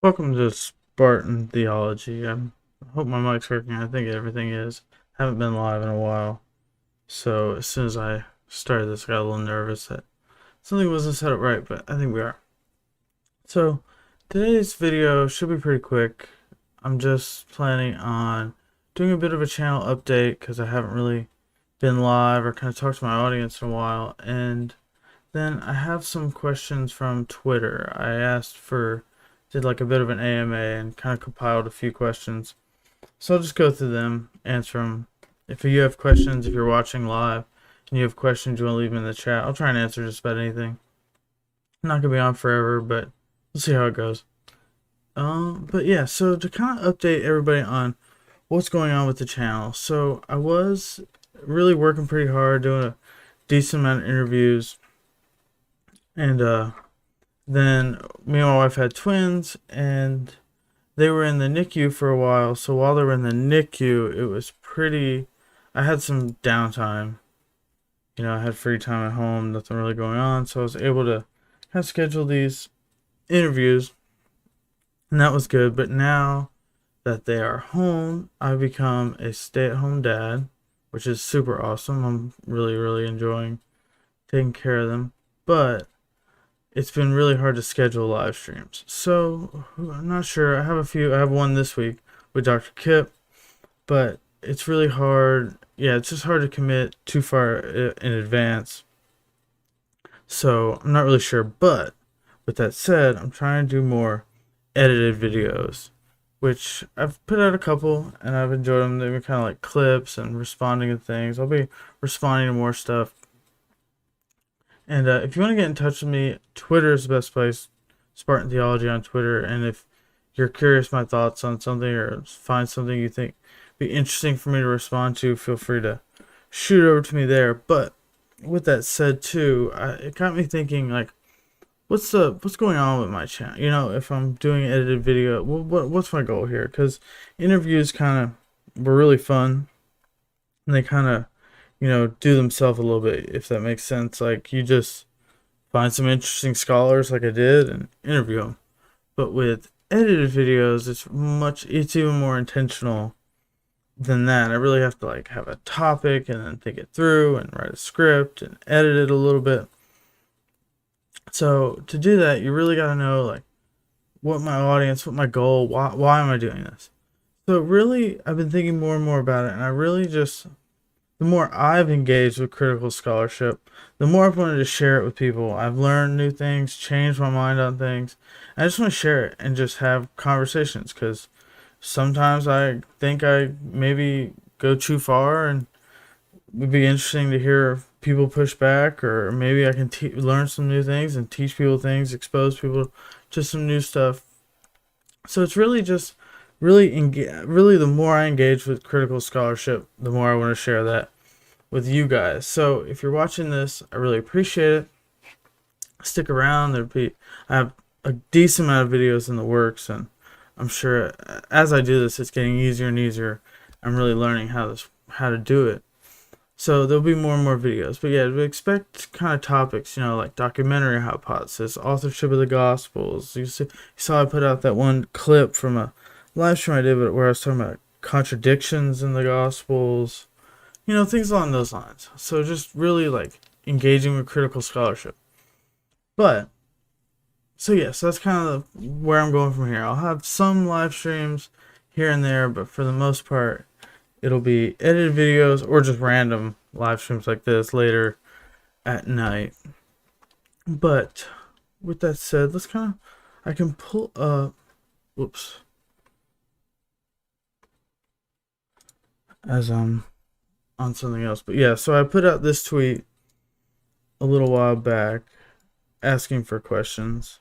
Welcome to Spartan Theology. I hope my mic's working. I think everything is. Haven't been live in a while. So as soon as I started this, I got a little nervous that something wasn't set up right, but I think we are. So today's video should be pretty quick. I'm just planning on doing a bit of a channel update because I haven't really been live or kind of talked to my audience in a while. And then I have some questions from Twitter. Did like a bit of an AMA and kind of compiled a few questions. So I'll just go through them, answer them. If you have questions, if you're watching live and you have questions, you want to leave them in the chat. I'll try and answer just about anything. I'm not going to be on forever, but we'll see how it goes. But yeah, so to kind of update everybody on what's going on with the channel. So I was really working pretty hard, doing a decent amount of interviews. And then me and my wife had twins, and they were in the NICU for a while. So while they were in the NICU, it was pretty. I had some downtime. I had free time at home, nothing really going on. So I was able to kind of schedule these interviews, and that was good. But now that they are home, I've become a stay-at-home dad, which is super awesome. I'm really, really enjoying taking care of them. But it's been really hard to schedule live streams. So I'm not sure. I have one this week with Dr. Kip, but it's really hard. Yeah, it's just hard to commit too far in advance. So I'm not really sure. But with that said, I'm trying to do more edited videos, which I've put out a couple and I've enjoyed them. They've been kind of like clips and responding to things. I'll be responding to more stuff. And if you want to get in touch with me, Twitter is the best place. Spartan Theology on Twitter. And if you're curious my thoughts on something or find something you think be interesting for me to respond to, feel free to shoot over to me there. But with that said, too, it got me thinking, like, what's going on with my channel? If I'm doing an edited video, what's my goal here? Because interviews kind of were really fun, and they kind of do themselves a little bit, if that makes sense. Like, you just find some interesting scholars like I did and interview them. But with edited videos, it's even more intentional than that. I really have to like have a topic and then think it through and write a script and edit it a little bit. So to do that, you really got to know like what my audience, what my goal, why am I doing this? So really, I've been thinking more and more about it, and I really just the more I've engaged with critical scholarship, the more I've wanted to share it with people. I've learned new things, changed my mind on things. I just want to share it and just have conversations, because sometimes I think I maybe go too far, and it would be interesting to hear people push back, or maybe I can learn some new things and teach people things, expose people to some new stuff. So it's really just really the more I engage with critical scholarship, the more I want to share that with you guys. So if you're watching this, I really appreciate it. Stick around. I have a decent amount of videos in the works, and I'm sure as I do this, it's getting easier and easier. I'm really learning how to do it. So there'll be more and more videos. But yeah, we expect kind of topics, like documentary hypothesis, authorship of the Gospels. You saw I put out that one clip from a live stream I did where I was talking about contradictions in the Gospels, things along those lines. So just really like engaging with critical scholarship. So that's kind of where I'm going from here. I'll have some live streams here and there, but for the most part, it'll be edited videos or just random live streams like this later at night. But with that said, I can pull up, whoops, as I'm on something else. But yeah, so I put out this tweet a little while back asking for questions.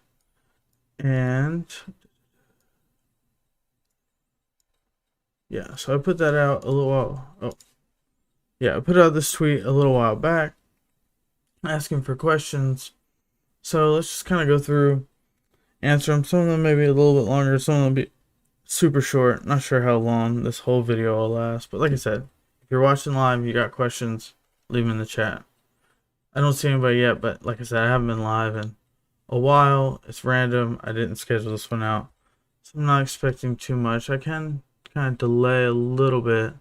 And yeah, so I put that out a little while. I put out this tweet a little while back asking for questions. So let's just kind of go through, answer them. Some of them may be a little bit longer, some of them be super short. Not sure how long this whole video will last, but like I said, if you're watching live, you got questions, leave them in the chat. I don't see anybody yet, but like I said, I haven't been live in a while. It's random. I didn't schedule this one out. So I'm not expecting too much. I can kind of delay a little bit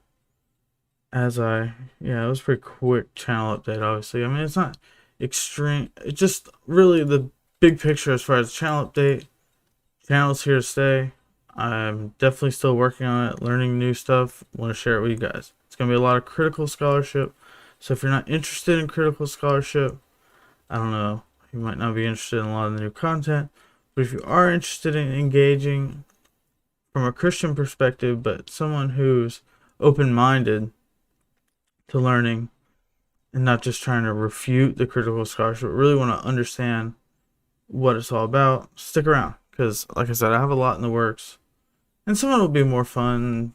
as yeah, it was a pretty quick channel update, obviously. I mean, it's not extreme. It's just really the big picture as far as channel update. Channel's here to stay. I'm definitely still working on it, learning new stuff. Want to share it with you guys. It's going to be a lot of critical scholarship. So if you're not interested in critical scholarship, I don't know, you might not be interested in a lot of the new content. But if you are interested in engaging from a Christian perspective, but someone who's open-minded to learning and not just trying to refute the critical scholarship, but really want to understand what it's all about, stick around. Because, like I said, I have a lot in the works. And some of it will be more fun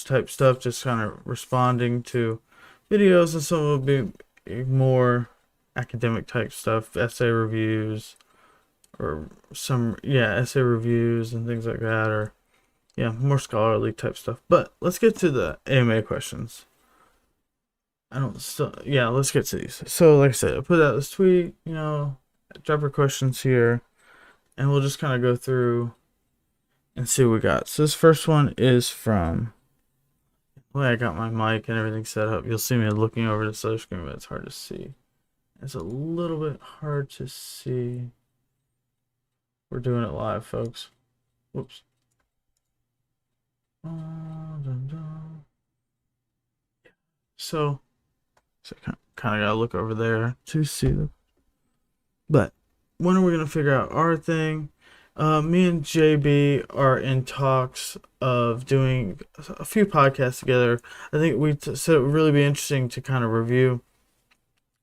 type stuff, just kind of responding to videos, and some will be more academic type stuff, essay reviews, or essay reviews and things like that, or more scholarly type stuff. But let's get to the AMA questions. Let's get to these. So, like I said, I put out this tweet, drop your questions here, and we'll just kind of go through and see what we got. So this first one is from, I got my mic and everything set up. You'll see me looking over the other screen, but it's hard to see. It's a little bit hard to see. We're doing it live, folks. Whoops. So kind of gotta look over there to see them. But when are we gonna figure out our thing? Me and JB are in talks of doing a few podcasts together. I think we said it would really be interesting to kind of review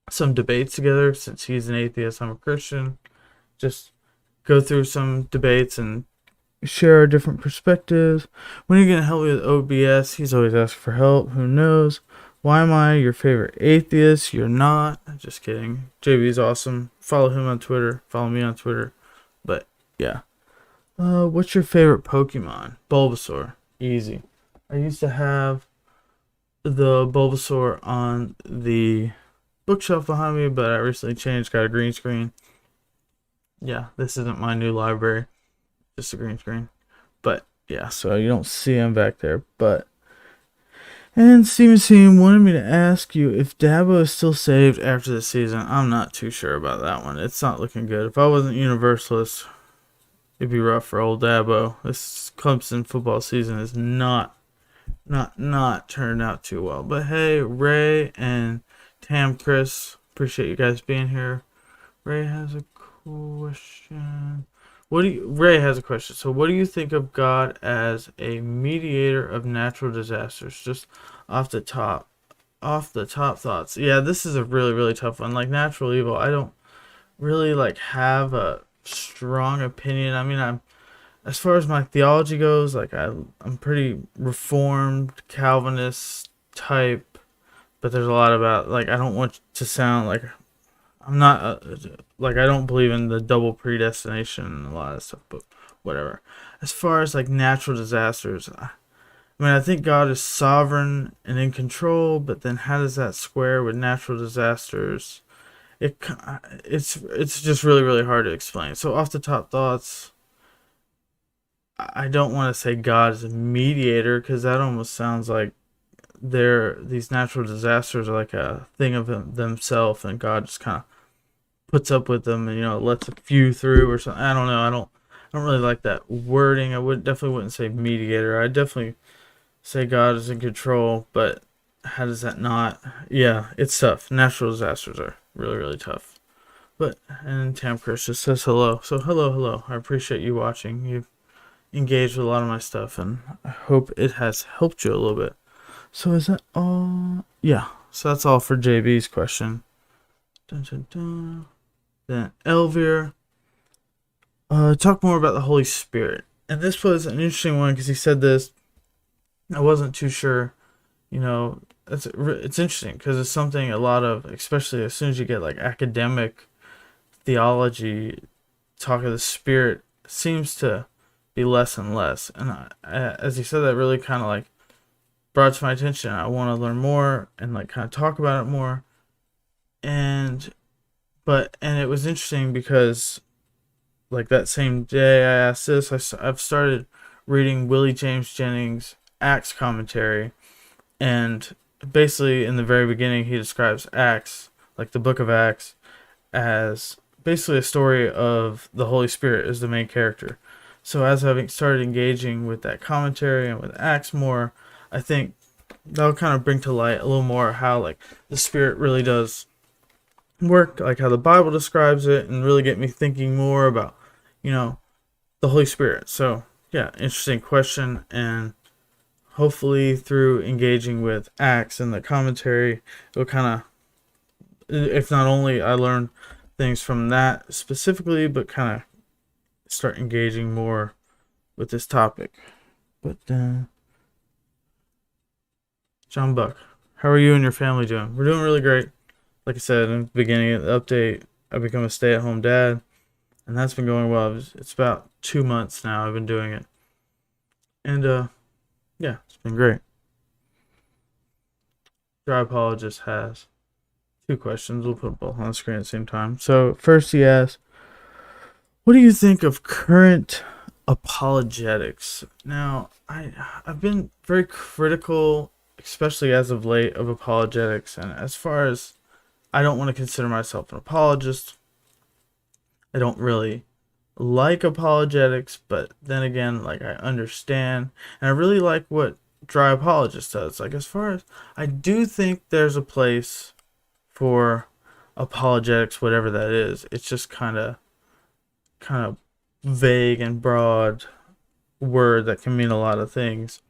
some debates together, since he's an atheist, I'm a Christian. Just go through some debates and share our different perspectives. When are you going to help me with OBS? He's always asking for help. Who knows? Why am I your favorite atheist? You're not. Just kidding. JB's awesome. Follow him on Twitter. Follow me on Twitter. But yeah. What's your favorite Pokemon? Bulbasaur. Easy. I used to have the Bulbasaur on the bookshelf behind me, but I recently changed, got a green screen. Yeah, this isn't my new library. Just a green screen. But yeah, so you don't see him back there. And Steven wanted me to ask you if Dabo is still saved after the season. I'm not too sure about that one. It's not looking good. If I wasn't Universalist, it'd be rough for old Dabo. This Clemson football season is not turned out too well. But hey, Ray and Chris, appreciate you guys being here. Ray has a question. Ray has a question. So what do you think of God as a mediator of natural disasters? Just off the top thoughts. Yeah, this is a really, really tough one. Like natural evil, I don't really have a strong opinion. I mean, as far as my theology goes, I'm pretty reformed Calvinist type, but there's a lot about I don't want to sound like I'm not I don't believe in the double predestination and a lot of stuff, but whatever. As far as natural disasters, I mean, I think God is sovereign and in control, but then how does that square with natural disasters? It's just really, really hard to explain. So off the top thoughts, I don't want to say God is a mediator, because that almost sounds like these natural disasters are like a thing of themselves, and God just kind of puts up with them and lets a few through or something. I don't know. I don't really like that wording. I definitely wouldn't say mediator. I definitely say God is in control, but how does that not? Yeah, it's tough. Natural disasters are really, really tough. And Chris just says hello. So hello. I appreciate you watching. You've engaged with a lot of my stuff, and I hope it has helped you a little bit. So is that all? Yeah. So that's all for JB's question. Then Elvira, talk more about the Holy Spirit. And this was an interesting one because he said this. I wasn't too sure. It's interesting because it's something a lot of, especially as soon as you get academic theology, talk of the Spirit seems to be less and less. And as he said, that really kind of brought to my attention. I want to learn more and kind of talk about it more. And it was interesting because that same day I asked this, I've started reading Willie James Jennings' Acts commentary, and basically in the very beginning he describes Acts, like the book of Acts, as basically a story of the Holy Spirit as the main character. So as I've started engaging with that commentary and with Acts more, I think that'll kind of bring to light a little more how like the Spirit really does work, like how the Bible describes it, and really get me thinking more about, the Holy Spirit. So yeah, interesting question, and hopefully through engaging with Acts and the commentary, it'll kind of, if not only I learn things from that specifically, but kind of start engaging more with this topic. But John Buck, how are you and your family doing? We're doing really great. Like I said in the beginning of the update, I've become a stay-at-home dad, and that's been going well. It's about 2 months now I've been doing it. And yeah, it's been great. Dry Apologist has 2 questions. We'll put both on the screen at the same time. So first he asks, what do you think of current apologetics? Now, I've been very critical, especially as of late, of apologetics. And as far as, I don't want to consider myself an apologist. I don't really like apologetics, but then again, like, I understand. And I really like what Dry Apologist does. Like, as far as, I do think there's a place for apologetics, whatever that is. It's just kind of vague and broad word that can mean a lot of things.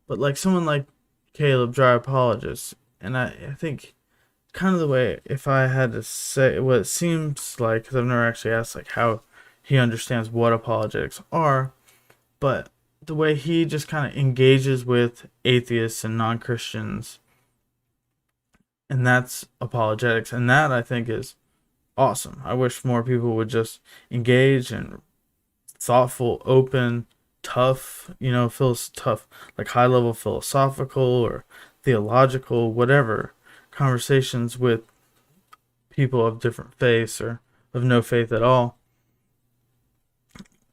But like someone like Caleb, Dry Apologist, and I think kind of the way, if I had to say what it seems like, because I've never actually asked like how he understands what apologetics are, but the way he just kind of engages with atheists and non-Christians, and that's apologetics, and that I think is awesome. I wish more people would just engage in thoughtful, open, tough, feels tough, like high level philosophical or theological, whatever, conversations with people of different faiths or of no faith at all.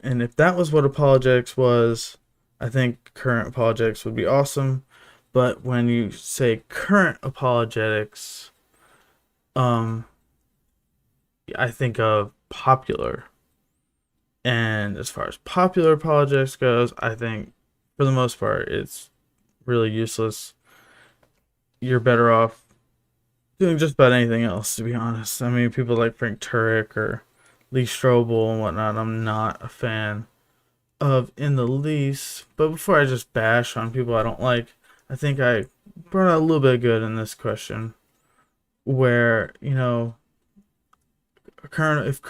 And if that was what apologetics was, I think current apologetics would be awesome. But when you say current apologetics, I think of popular. And as far as popular apologetics goes, I think for the most part it's really useless. You're better off doing just about anything else, to be honest. I mean, people like Frank Turek or Lee Strobel and whatnot, I'm not a fan of in the least. But before I just bash on people I don't like, I think I brought out a little bit of good in this question, where, if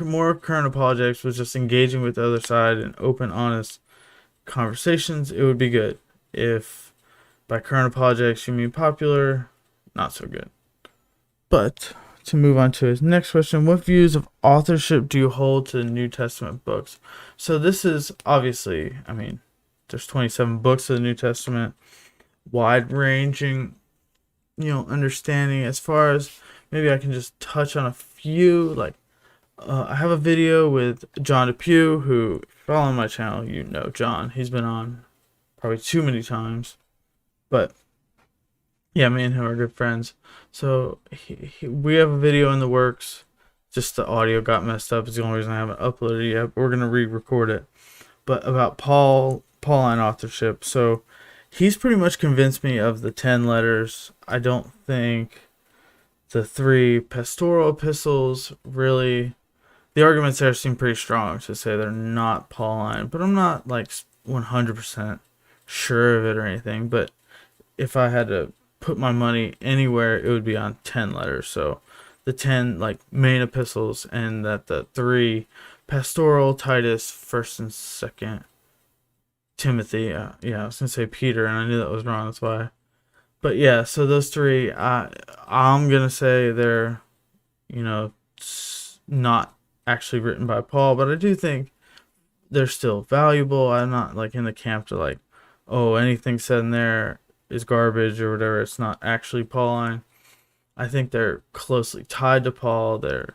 more current apologetics was just engaging with the other side in open, honest conversations, it would be good. If by current apologetics you mean popular, not so good. But to move on to his next question, what views of authorship do you hold to the New Testament books? So this is obviously, there's 27 books of the New Testament, wide-ranging, understanding. As far as, maybe I can just touch on a few, like, I have a video with John Depew, who, if you follow my channel, you know John. He's been on probably too many times. But, yeah, me and him are good friends. So, we have a video in the works. Just the audio got messed up. It's the only reason I haven't uploaded it yet. We're going to re-record it. But about Pauline authorship. So, he's pretty much convinced me of the 10 letters. I don't think the 3 pastoral epistles really... The arguments there seem pretty strong to say they're not Pauline, but I'm not like 100% sure of it or anything. But if I had to put my money anywhere, it would be on 10 letters. So the 10 like main epistles, and that the 3 pastoral, Titus, 1st and 2nd Timothy. Yeah, I was gonna say Peter, and I knew that was wrong. That's why. But yeah, so those 3, I'm gonna say they're, not actually written by Paul, but I do think they're still valuable. I'm not like in the camp to like, oh, anything said in there is garbage or whatever. It's not actually Pauline. I think they're closely tied to Paul. They're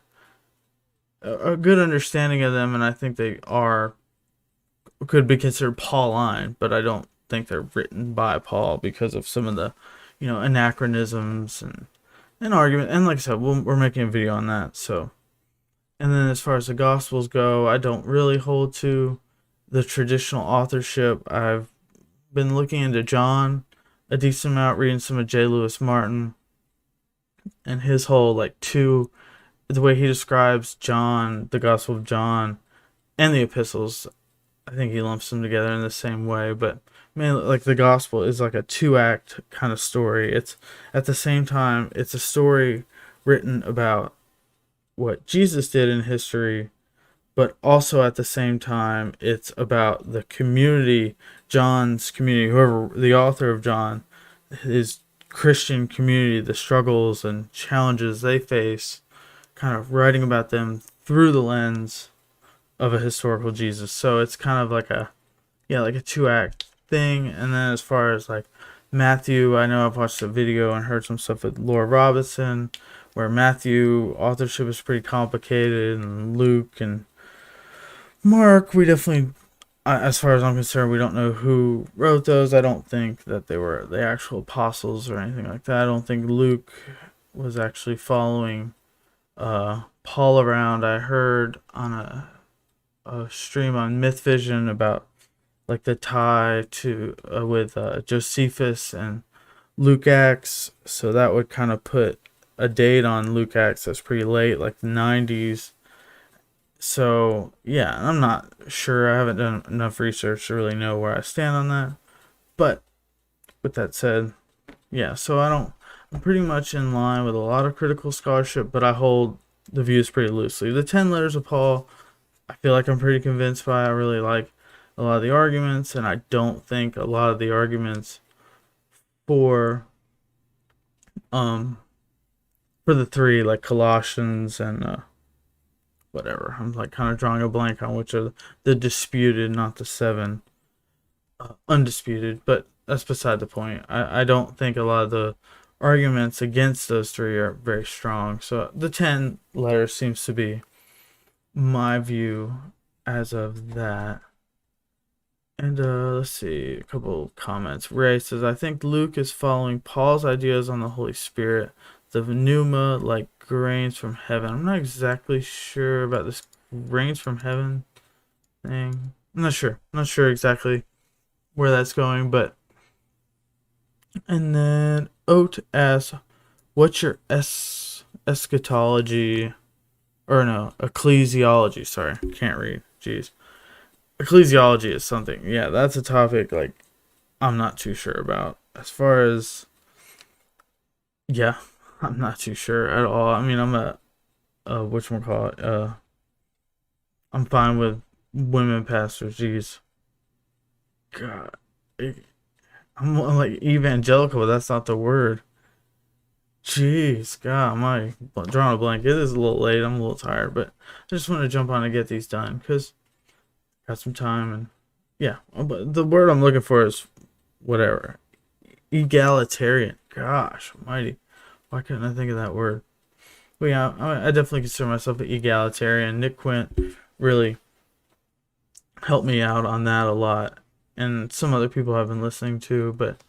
a good understanding of them, and I think they are could be considered Pauline, but I don't think they're written by Paul because of some of the, anachronisms and argument. And like I said, we're making a video on that. So, and then as far as the Gospels go, I don't really hold to the traditional authorship. I've been looking into John a decent amount, reading some of J. Lewis Martin and his whole the way he describes John, the Gospel of John, and the epistles. I think he lumps them together in the same way, but man, like the gospel is like a 2-act kind of story. It's at the same time, it's a story written about what Jesus did in history, but also at the same time, it's about the community, John's community, whoever the author of John, his Christian community, the struggles and challenges they face, kind of writing about them through the lens of a historical Jesus. So it's kind of like a 2-act thing. And then as far as like Matthew, I know I've watched a video and heard some stuff with Laura Robinson where Matthew authorship is pretty complicated, and Luke and Mark, we definitely, as far as I'm concerned, we don't know who wrote those. I don't think that they were the actual apostles or anything like that. I don't think Luke was actually following Paul around. I heard on a stream on Myth Vision about like the tie to with Josephus and Luke Acts, so that would kind of put a date on Luke Acts that's pretty late, like the 90s. So yeah, I'm not sure. I haven't done enough research to really know where I stand on that. But with that said, yeah, so I'm pretty much in line with a lot of critical scholarship, but I hold the views pretty loosely. The 10 letters of Paul, I feel like I'm pretty convinced by. I really like a lot of the arguments, and I don't think a lot of the arguments for the 3, like Colossians and whatever. I'm like kind of drawing a blank on which are the disputed, not the 7 undisputed, but that's beside the point. I don't think a lot of the arguments against those 3 are very strong. So the 10 letters seems to be my view as of that. And let's see, a couple comments. Ray says, I think Luke is following Paul's ideas on the Holy Spirit, the pneuma, like grains from heaven. I'm not exactly sure about this grains from heaven thing. I'm not sure. I'm not sure exactly where that's going, but. And then Oat asks, what's your eschatology? Or no, ecclesiology. Sorry, can't read. Jeez. Ecclesiology is something. Yeah, that's a topic like I'm not too sure about. As far as, yeah, I'm not too sure at all. I mean, I'm whatchamacallit, I'm fine with women pastors. Jeez. God. I'm like evangelical, but that's not the word. Jeez, God, I'm drawing a blank. It is a little late. I'm a little tired, but I just want to jump on and get these done because got some time. And yeah, but the word I'm looking for is whatever. Egalitarian. Gosh almighty. Why couldn't I think of that word? But yeah, I definitely consider myself an egalitarian. Nick Quint really helped me out on that a lot. And some other people I've been listening to. But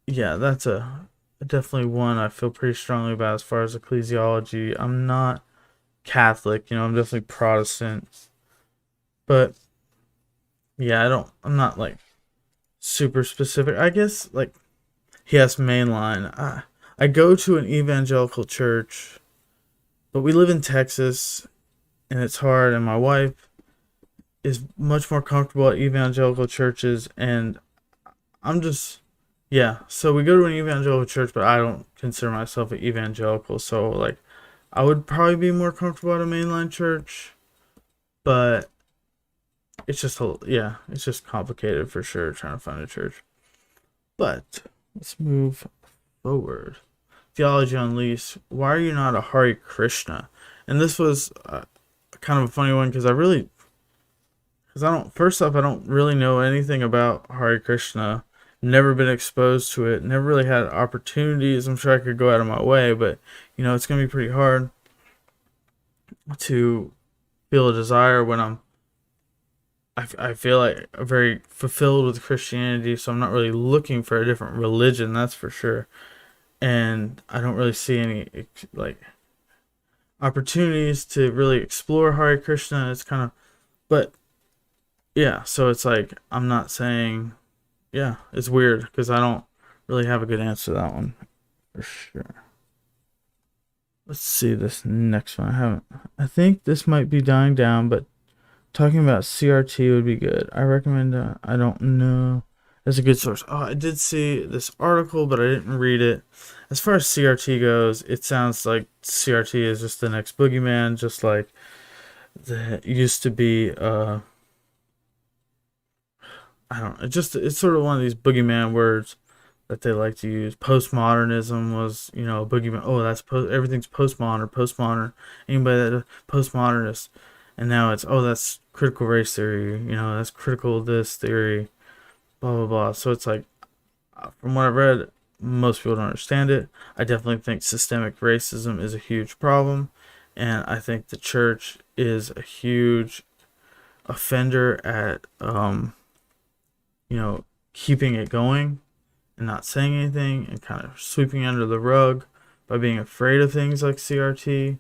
yeah, that's definitely one I feel pretty strongly about as far as ecclesiology. I'm not Catholic, I'm definitely Protestant. But yeah, I'm not like super specific. I guess like he has mainline. I go to an evangelical church, but we live in Texas and it's hard, and my wife is much more comfortable at evangelical churches, and I'm just yeah, so we go to an evangelical church, but I don't consider myself an evangelical. So, like, I would probably be more comfortable at a mainline church, but it's just complicated for sure trying to find a church. But let's move forward. Theology Unleashed. Why are you not a Hare Krishna? And this was kind of a funny one because first off, I don't really know anything about Hare Krishna. Never been exposed to it. Never really had opportunities. I'm sure I could go out of my way, but it's gonna be pretty hard to feel a desire when I'm I feel like I'm very fulfilled with Christianity, so I'm not really looking for a different religion, that's for sure. And I don't really see any like opportunities to really explore Hare Krishna. It's kind of, but yeah, so it's like I'm not saying, yeah, it's weird because I don't really have a good answer to that one for sure. Let's see this next one. I think this might be dying down, but talking about CRT would be good. I recommend, I don't know. That's a good source. Oh, I did see this article, but I didn't read it. As far as CRT goes, it sounds like CRT is just the next boogeyman, just like that used to be, I don't know, it's sort of one of these boogeyman words that they like to use. Postmodernism was, a boogeyman. Oh, everything's postmodern. Anybody that postmodernist, and now it's, oh, that's critical race theory. That's critical this theory. Blah blah blah. So it's like, from what I've read, most people don't understand it. I definitely think systemic racism is a huge problem, and I think the church is a huge offender at keeping it going and not saying anything and kind of sweeping under the rug by being afraid of things like CRT.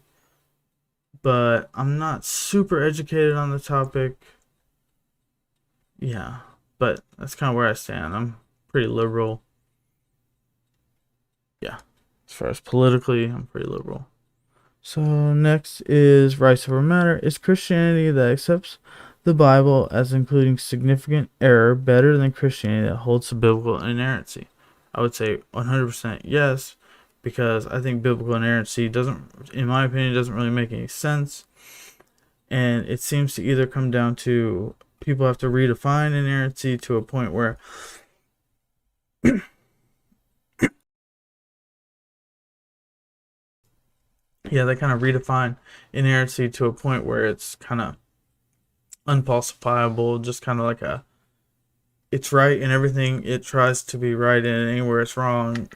But I'm not super educated on the topic. Yeah, but that's kind of where I stand. I'm pretty liberal. Yeah, as far as politically, I'm pretty liberal. So next is rights over matter. Is Christianity that accepts the Bible as including significant error better than Christianity that holds to biblical inerrancy? I would say 100% yes, because I think biblical inerrancy in my opinion, doesn't really make any sense. And it seems to either come down to people have to redefine inerrancy to a point where yeah, they kind of redefine inerrancy to a point where it's kind of unfalsifiable, just kind of like it's right in everything it tries to be right, and anywhere it's wrong,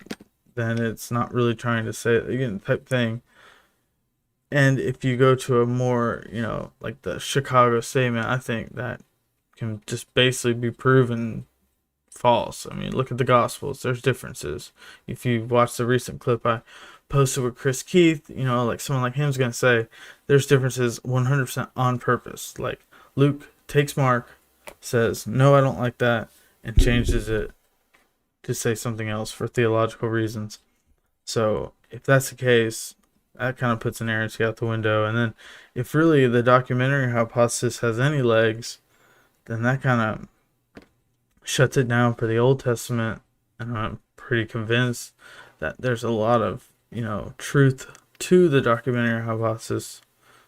then it's not really trying to say it again, type thing. And if you go to a more, like the Chicago statement, I think that can just basically be proven false. I mean, look at the Gospels. There's differences. If you watch the recent clip I posted with Chris Keith, like someone like him's going to say there's differences 100% on purpose. Like Luke takes Mark, says, no, I don't like that, and changes it to say something else for theological reasons. So if that's the case, that kind of puts inerrancy out the window. And then if really the documentary hypothesis has any legs, then that kind of shuts it down for the Old Testament. And I'm pretty convinced that there's a lot of, truth to the documentary hypothesis.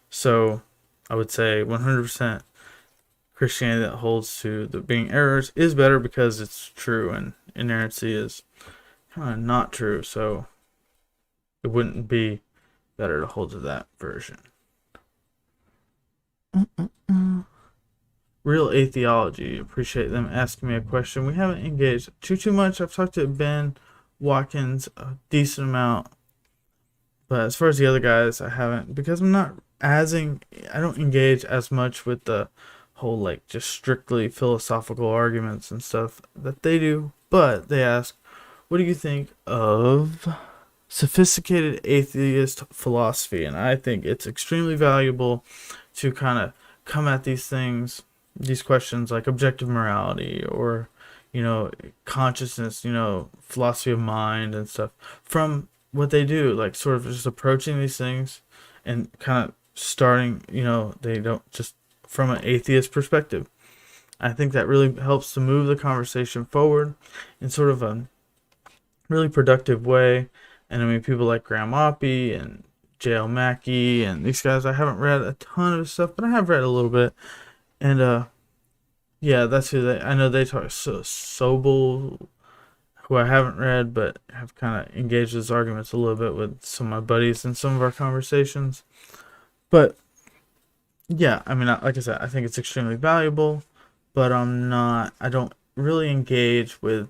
So I would say 100% Christianity that holds to the being errors is better because it's true, and inerrancy is kind of not true. So it wouldn't be better to hold to that version. Real Atheology. Appreciate them asking me a question. We haven't engaged too much. I've talked to Ben Watkins a decent amount, but as far as the other guys, I haven't, because I don't engage as much with the whole like just strictly philosophical arguments and stuff that they do. But they ask, what do you think of sophisticated atheist philosophy? And I think it's extremely valuable to kind of come at these questions like objective morality or, consciousness, philosophy of mind and stuff, from what they do, like sort of just approaching these things and kind of starting, they don't just from an atheist perspective. I think that really helps to move the conversation forward in sort of a really productive way. And I mean, people like Graham Oppie and J.L. Mackie and these guys, I haven't read a ton of stuff, but I have read a little bit. And yeah, that's who I know they talk. Sobel, who I haven't read, but have kind of engaged those arguments a little bit with some of my buddies in some of our conversations. But yeah, I mean, like I said, I think it's extremely valuable, but I don't really engage with,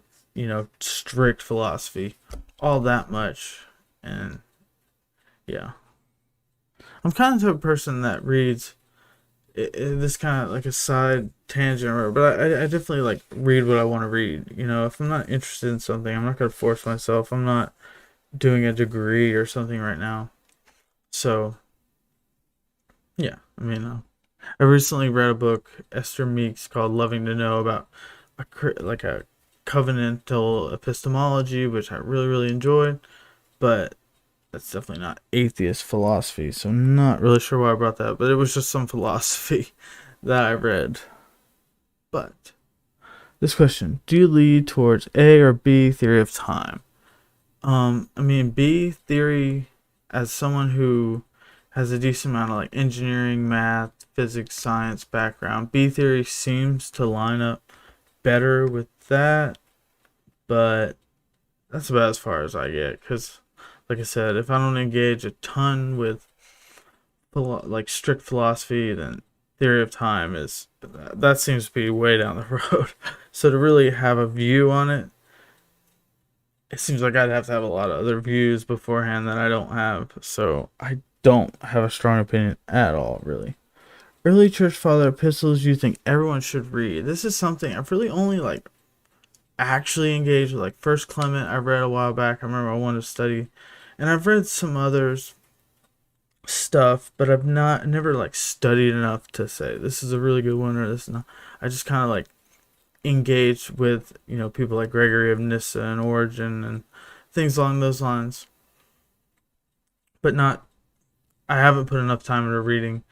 strict philosophy all that much. And yeah, I'm kind of a person that reads this kind of like a side tangent, but I definitely like read what I want to read. If I'm not interested in something, I'm not going to force myself. I'm not doing a degree or something right now. So, yeah, I recently read a book, Esther Meeks, called Loving to Know, about a covenantal epistemology, which I really, really enjoyed, but that's definitely not atheist philosophy, so I'm not really sure why I brought that, but it was just some philosophy that I read. But this question, do you lead towards A or B theory of time? B theory, as someone who has a decent amount of like engineering, math, physics, science background, B theory seems to line up better with that, but that's about as far as I get, because like I said, if I don't engage a ton with like strict philosophy, then theory of time is that seems to be way down the road. So to really have a view on it, it seems like I'd have to have a lot of other views beforehand that I don't have. So I don't have a strong opinion at all, really. Early church father epistles you think everyone should read. This is something I've really only like actually engaged with. Like First Clement I read a while back. I remember I wanted to study. And I've read some others stuff, but I've never like studied enough to say this is a really good one or this is not. I just kind of like engaged with people like Gregory of Nyssa and Origen and things along those lines, but not. I haven't put enough time into reading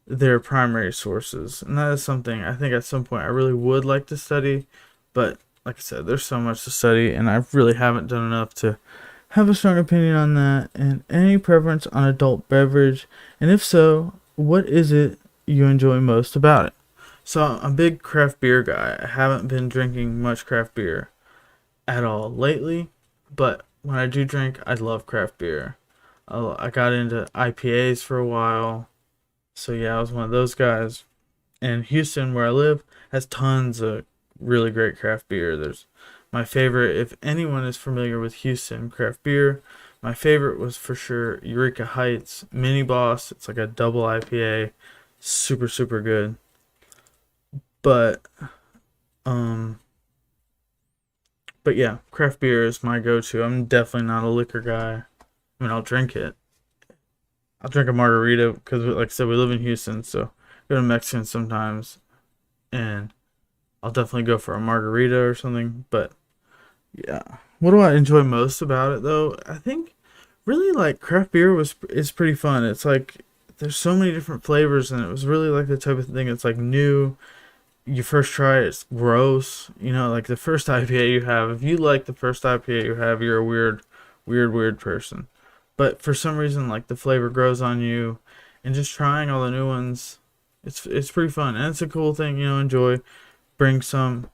their primary sources, and that is something I think at some point I really would like to study, but like I said, there's so much to study, and I really haven't done enough to have a strong opinion on that. And any preference on adult beverage, and if so, what is it you enjoy most about it? So I'm a big craft beer guy. I haven't been drinking much craft beer at all lately, but when I do drink, I love craft beer. I got into IPAs for a while, so yeah, I was one of those guys. And Houston, where I live, has tons of really great craft beer. There's my favorite, if anyone is familiar with Houston craft beer, my favorite was for sure Eureka Heights Mini Boss. It's like a double IPA, super super good. But um, but yeah, craft beer is my go-to. I'm definitely not a liquor guy. I'll drink it. I'll drink a margarita because, like I said, we live in Houston, so go to Mexican sometimes, and I'll definitely go for a margarita or something. But yeah, what do I enjoy most about it though? I think really like craft beer is pretty fun. It's like there's so many different flavors, and it was really like the type of thing. It's like new. You first try it, it's gross. Like the first IPA you have. If you like the first IPA you have, you're a weird person. But for some reason, like the flavor grows on you, and just trying all the new ones, it's pretty fun, and it's a cool thing. Enjoy. Bring some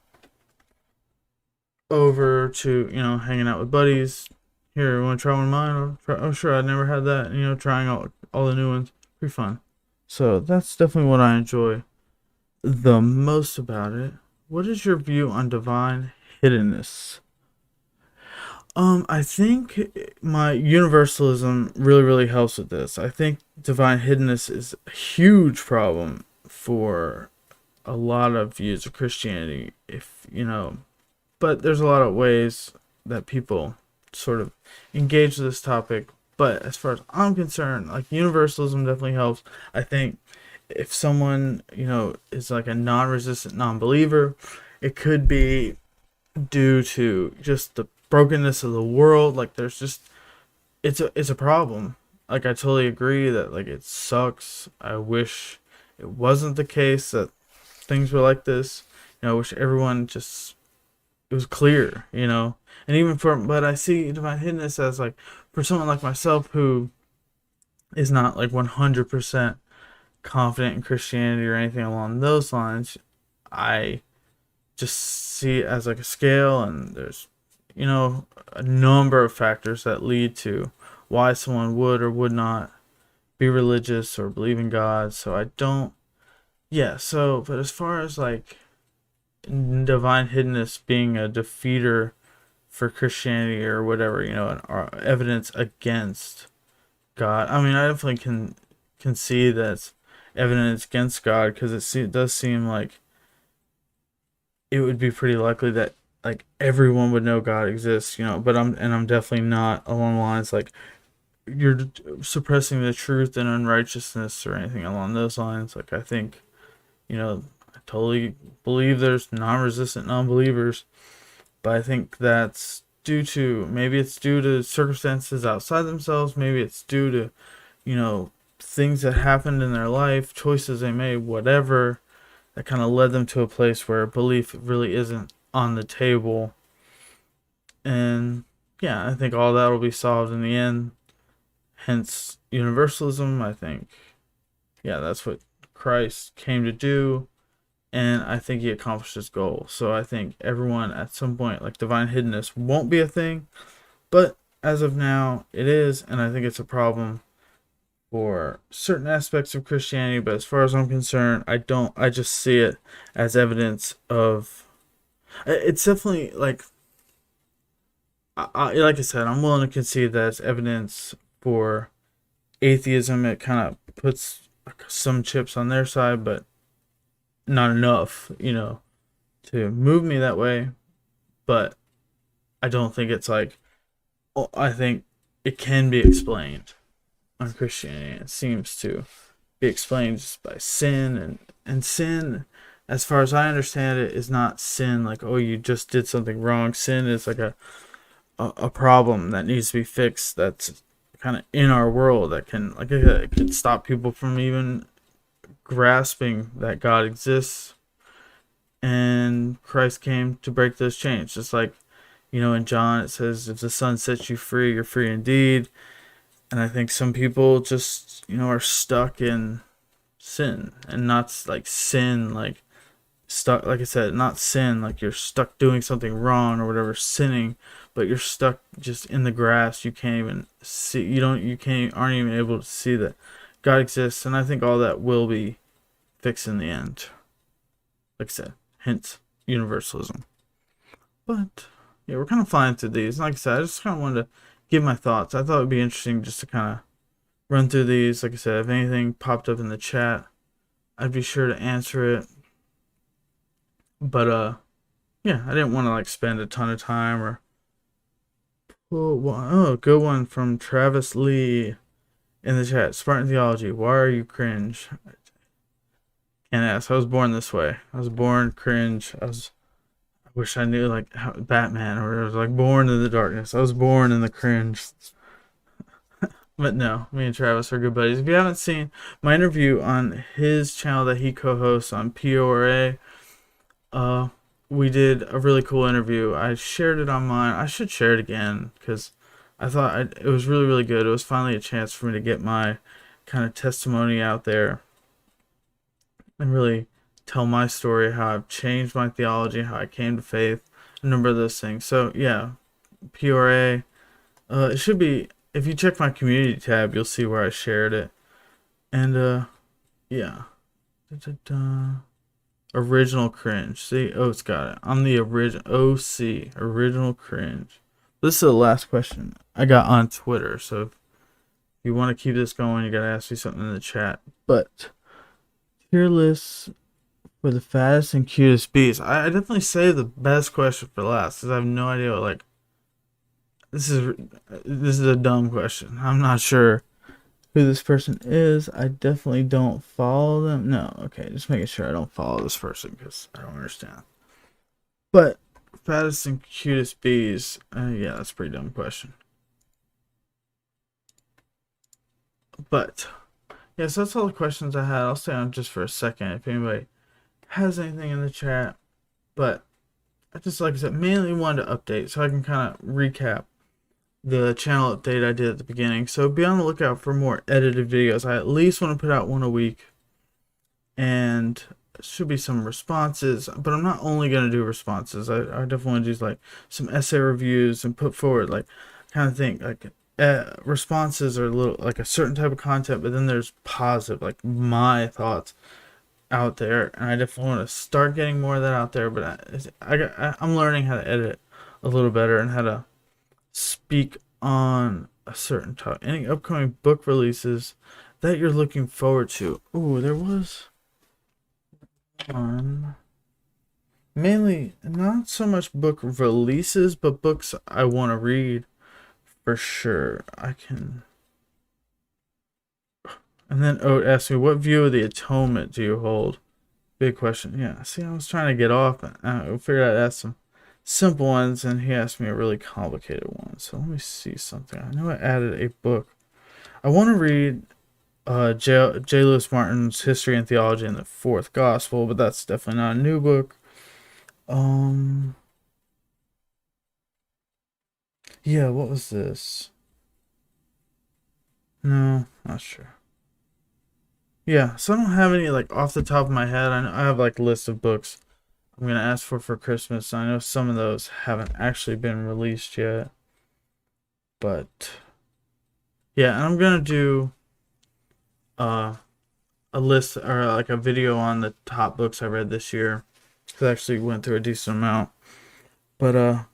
over to hanging out with buddies. Here, you want to try one of mine? Oh, sure, I never had that. Trying all the new ones, pretty fun. So that's definitely what I enjoy the most about it. What is your view on divine hiddenness? I think my universalism really, really helps with this. I think divine hiddenness is a huge problem for a lot of views of Christianity. But there's a lot of ways that people sort of engage with this topic. But as far as I'm concerned, like universalism definitely helps. I think if someone, is like a non-resistant non-believer, it could be due to just the brokenness of the world. Like there's just it's a problem. Like I totally agree that like it sucks. I wish it wasn't the case that things were like this. I wish everyone just it was clear, And even but I see divine hiddenness as like for someone like myself who is not like 100% confident in Christianity or anything along those lines, I just see it as like a scale, and there's a number of factors that lead to why someone would or would not be religious or believe in God. So I don't but as far as like divine hiddenness being a defeater for Christianity or whatever, evidence against God, I definitely can see that evidence against God, because it does seem like it would be pretty likely that like everyone would know God exists, But I'm definitely not along the lines like you're suppressing the truth and unrighteousness or anything along those lines. Like I think, I totally believe there's non-resistant non-believers, but I think that's maybe it's due to circumstances outside themselves, maybe it's due to, things that happened in their life, choices they made, whatever, that kind of led them to a place where belief really isn't on the table. And yeah, I think all that will be solved in the end. Hence universalism. I think, yeah, that's what Christ came to do, and I think he accomplished his goal. So I think everyone at some point, like divine hiddenness, won't be a thing, but as of now, it is, and I think it's a problem for certain aspects of Christianity. But as far as I'm concerned, I don't. I just see it as evidence of. It's definitely like. Like I said, I'm willing to concede that it's evidence for atheism. It kind of puts some chips on their side, but not enough, to move me that way. But I don't think it's like, I think it can be explained on Christianity. It seems to be explained just by sin, and sin, as far as I understand it, is not sin like, oh, you just did something wrong. Sin is like a problem that needs to be fixed, that's kind of in our world, that can, like I said, it can stop people from even grasping that God exists, and Christ came to break those chains. Just like, in John it says, if the Son sets you free, you're free indeed. And I think some people just, are stuck in sin, and not like sin like stuck, like I said, not sin like you're stuck doing something wrong or whatever, sinning, but you're stuck just in the grass. You can't even see, aren't even able to see that God exists. And I think all that will be fixed in the end, like I said, hence universalism. But yeah, we're kind of flying through these. Like I said, I just kind of wanted to give my thoughts. I thought it'd be interesting just to kind of run through these. Like I said, if anything popped up in the chat, I'd be sure to answer it. But yeah, I didn't want to like spend a ton of time or. Oh, good one from Travis Lee in the chat. Spartan theology. Why are you cringe? Can't ask. I was born this way. I was born cringe. I wish I knew like how Batman, or I was like born in the darkness. I was born in the cringe. But no, me and Travis are good buddies. If you haven't seen my interview on his channel that he co-hosts on PORA, we did a really cool interview. I shared it on mine. I should share it again because I thought it was really, really good. It was finally a chance for me to get my kind of testimony out there and really tell my story, how I've changed my theology, how I came to faith, a number of those things. So yeah, PORA. It should be, if you check my community tab, you'll see where I shared it. And yeah. Original cringe. See, it's got it. I'm the original OC, original cringe. This is the last question I got on Twitter. So if you want to keep this going, you gotta ask me something in the chat. But tier list for the fattest and cutest bees. I definitely saved the best question for last because I have no idea what, like, this is a dumb question. I'm not sure who this person is. I definitely don't follow them. No, okay, just making sure I don't follow this person because I don't understand. But fattest and cutest bees. Yeah, that's a pretty dumb question. But yeah, so that's all the questions I had. I'll stay on just for a second if anybody has anything in the chat. But I just, like I said, mainly wanted to update so I can kind of recap the channel update I did at the beginning. So be on the lookout for more edited videos. I at least want to put out one a week, and should be some responses, but I'm not only going to do responses. I definitely want to do like some essay reviews and put forward like kind of think like responses are a little like a certain type of content, but then there's positive, like my thoughts out there, and I definitely want to start getting more of that out there. But I'm learning how to edit a little better and how to speak on a certain topic. Any upcoming book releases that you're looking forward to. Ooh, there was one. Mainly, not so much book releases, but books I want to read for sure. I can. And then Oat asked me, what view of the atonement do you hold? Big question. Yeah, see, I was trying to get off. I figured I'd ask some simple ones, and he asked me a really complicated one. So let me see something. I know I added a book. I want to read J. Lewis Martin's History and Theology in the Fourth Gospel, but that's definitely not a new book. Yeah, what was this? No, not sure. Yeah, so I don't have any like off the top of my head. I have like a list of books I'm gonna ask for Christmas. I know some of those haven't actually been released yet, but yeah, and I'm gonna do uh a list or like a video on the top books I read this year. 'Cause I actually went through a decent amount. But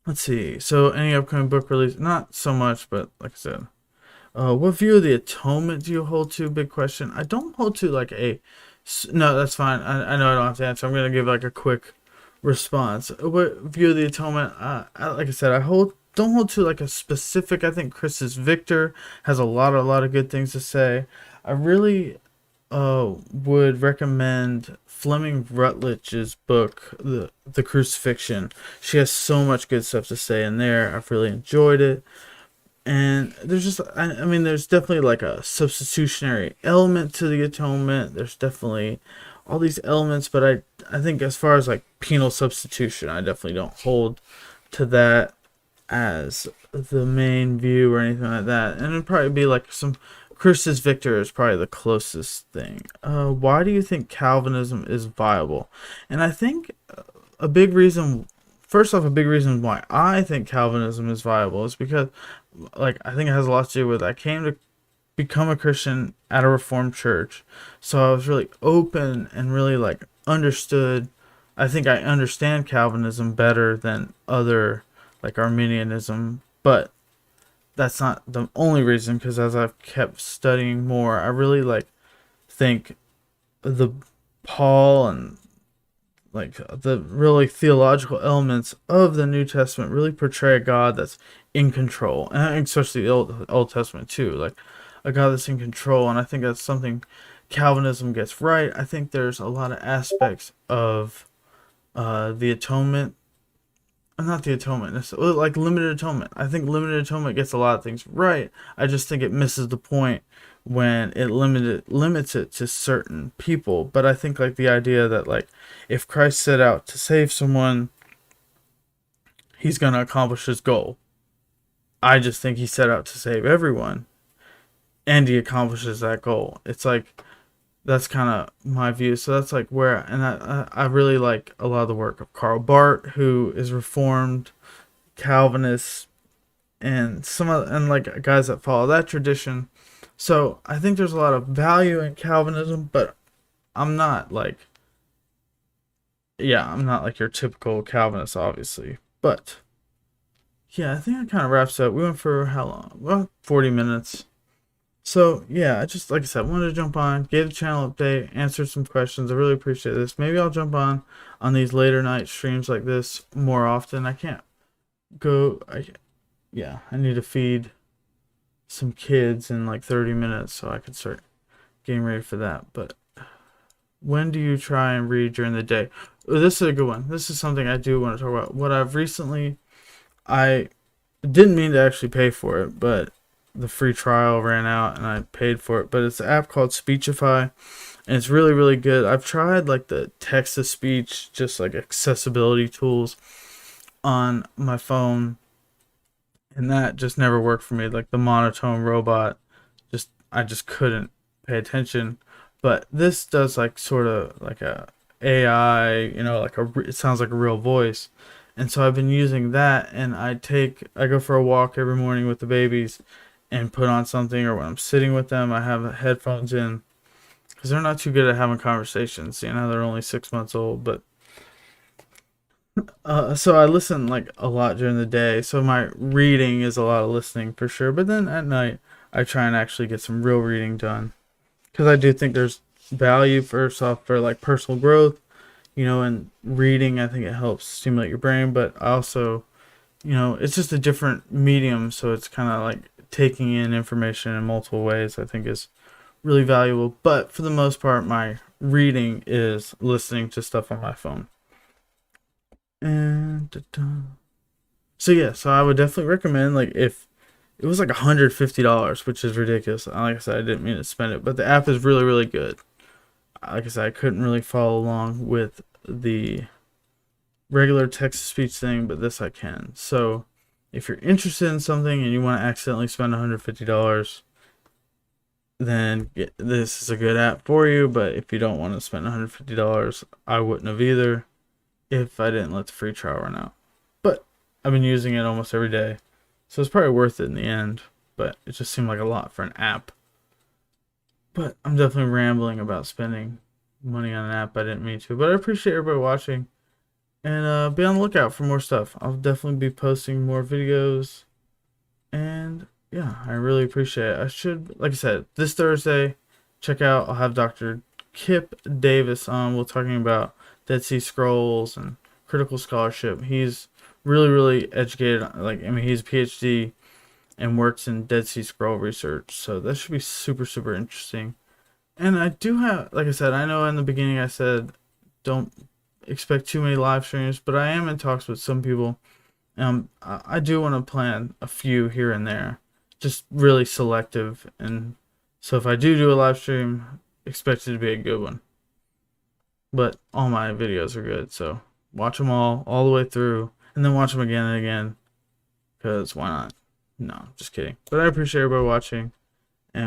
let's see. So any upcoming book release? Not so much, but like I said, what view of the atonement do you hold to? Big question. I don't hold to like a. No, that's fine. I know I don't have to answer. I'm gonna give like a quick response. What view of the atonement? Like I said, I don't hold to like a specific. I think Chris's Victor has a lot of good things to say. I really would recommend Fleming Rutledge's book, the Crucifixion. She has so much good stuff to say in there. I've really enjoyed it. And there's just, I mean, there's definitely like a substitutionary element to the atonement. There's definitely all these elements, but I think as far as like penal substitution, I definitely don't hold to that as the main view or anything like that. And it'd probably be like some Christus Victor is probably the closest thing. Why do you think Calvinism is viable? And I think a big reason, first off, a big reason why I think Calvinism is viable is because, like, I think it has a lot to do with I came to become a Christian at a Reformed church, so I was really open and really like understood. I think I understand Calvinism better than other like Arminianism, but that's not the only reason. Because as I've kept studying more, I really like think the Paul and like the really theological elements of the New Testament really portray a God that's in control, and especially the Old Testament too, like a God that's in control. And I think that's something Calvinism gets right. I think there's a lot of aspects of the atonement, not the atonement, like limited atonement. I think limited atonement gets a lot of things right. I just think it misses the point when it limits it to certain people. But I think like the idea that like if Christ set out to save someone, he's going to accomplish his goal. I just think he set out to save everyone, and he accomplishes that goal. It's like that's kind of my view. So that's like where, and I really like a lot of the work of Karl Barth, who is Reformed, Calvinist, and some of and like guys that follow that tradition. So I think there's a lot of value in Calvinism, but I'm not like, yeah, I'm not like your typical Calvinist, obviously. But yeah, I think that kind of wraps up. We went for how long? Well, 40 minutes. So yeah, I just like I said, wanted to jump on, gave the channel update, answer some questions. I really appreciate this. Maybe I'll jump on these later night streams like this more often. I can't go. Yeah, I need to feed some kids in like 30 minutes so I can start getting ready for that. But when do you try and read during the day? Oh, this is a good one. This is something I do want to talk about. What I've recently, I didn't mean to actually pay for it, but the free trial ran out and I paid for it. But it's an app called Speechify, and it's really, really good. I've tried like the text to speech, just like accessibility tools on my phone, and that just never worked for me. Like the monotone robot, I just couldn't pay attention. But this does like sort of like a AI, like it sounds like a real voice. And so I've been using that, and I go for a walk every morning with the babies and put on something, or when I'm sitting with them, I have headphones in because they're not too good at having conversations. They're only 6 months old, but so I listen like a lot during the day. So my reading is a lot of listening for sure. But then at night, I try and actually get some real reading done, because I do think there's value first off for like personal growth, and reading. I think it helps stimulate your brain, but also, it's just a different medium, so it's kind of like taking in information in multiple ways. I think is really valuable, but for the most part, my reading is listening to stuff on my phone. And so yeah, so I would definitely recommend, like, if it was like $150, which is ridiculous. Like I said, I didn't mean to spend it, but the app is really, really good. Like I said, I couldn't really follow along with the regular text-to-speech thing, but this I can. So if you're interested in something and you want to accidentally spend $150, then this is a good app for you. But if you don't want to spend $150, I wouldn't have either if I didn't let the free trial run out. But I've been using it almost every day, so it's probably worth it in the end. But it just seemed like a lot for an app. But I'm definitely rambling about spending money on an app I didn't mean to. But I appreciate everybody watching. And be on the lookout for more stuff. I'll definitely be posting more videos. And yeah, I really appreciate it. I should, like I said, this Thursday, I'll have Dr. Kip Davis on. We're talking about Dead Sea Scrolls and critical scholarship. He's really, really educated. He's a PhD and works in Dead Sea Scroll research. So that should be super, super interesting. And I do have, like I said, I know in the beginning I said don't expect too many live streams, but I am in talks with some people. I do want to plan a few here and there, just really selective. And so if I do a live stream, expect it to be a good one. But all my videos are good, so watch them all the way through, and then watch them again and again, because why not? No, just kidding. But I appreciate everybody watching.